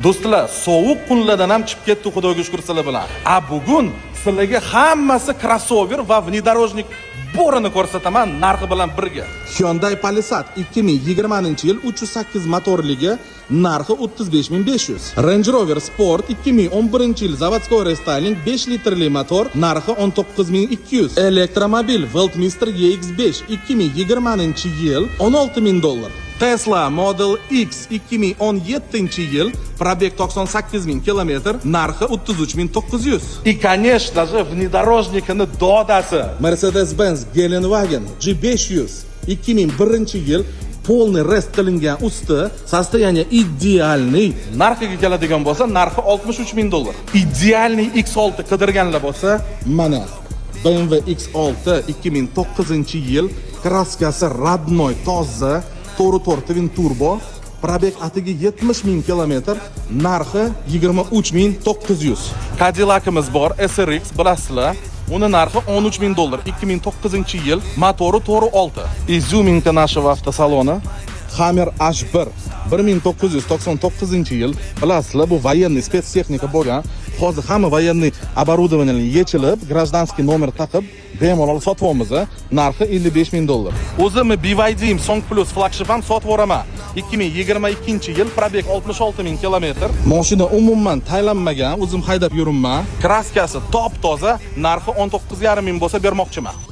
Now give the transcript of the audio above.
Do'stlar, sovuq kunlardan ham chiqib ketdi, Xudoga shukr sizlar bilan. Bugun sizlarga hammasi crossover va внедорожник bo'rini ko'rsataman narxi bilan birga. Hyundai Palisade 2020-yil 308 motorligi narxi 35500. Range Rover Sport 2011-yil zavodskoy restyling 5 litrli motor narxi 19200. Elektromobil Weltmeister EX5 2020-yil $16000. Tesla Model X 2017-yil probeg 98000 km, narxi 33900. И, конечно же, внедорожникini dodasi Mercedes-Benz Gelenwagen G500 2001-yil полный rest qilingan usti, состояние идеальный. Narxiga keladigan bo'lsa, narxi $63000. Idealniy X6 qidirganlar bo'lsa, mana BMW X6 2009-yil, kraskasi родной, toza, to'g'ri twin turbo, probeg atiga 70000 km, narxi 23900. Cadillac'imiz bor, SRX bilasizlar. Uni narxi $13000. 2009-yil, motori to'g'ri 6. Izyuminka нашего avtosaloni Hammer H1 1999-yil, bilasizlar, bu военный spetstexnika bo'lgan. Hozir hamma военный оборудование yechilib, гражданский nomer taqib, bemalol sotyapmiz. Narxi $55000. O'zimni BYD Song Plus flagship ham sotib yuboraman. 2022-yil, probeg 66000 km. Mashina umuman taylanmagan, o'zim haydab yuribman. Kraskasi top toza, narxi 19500 bo'lsa bermoqchiman.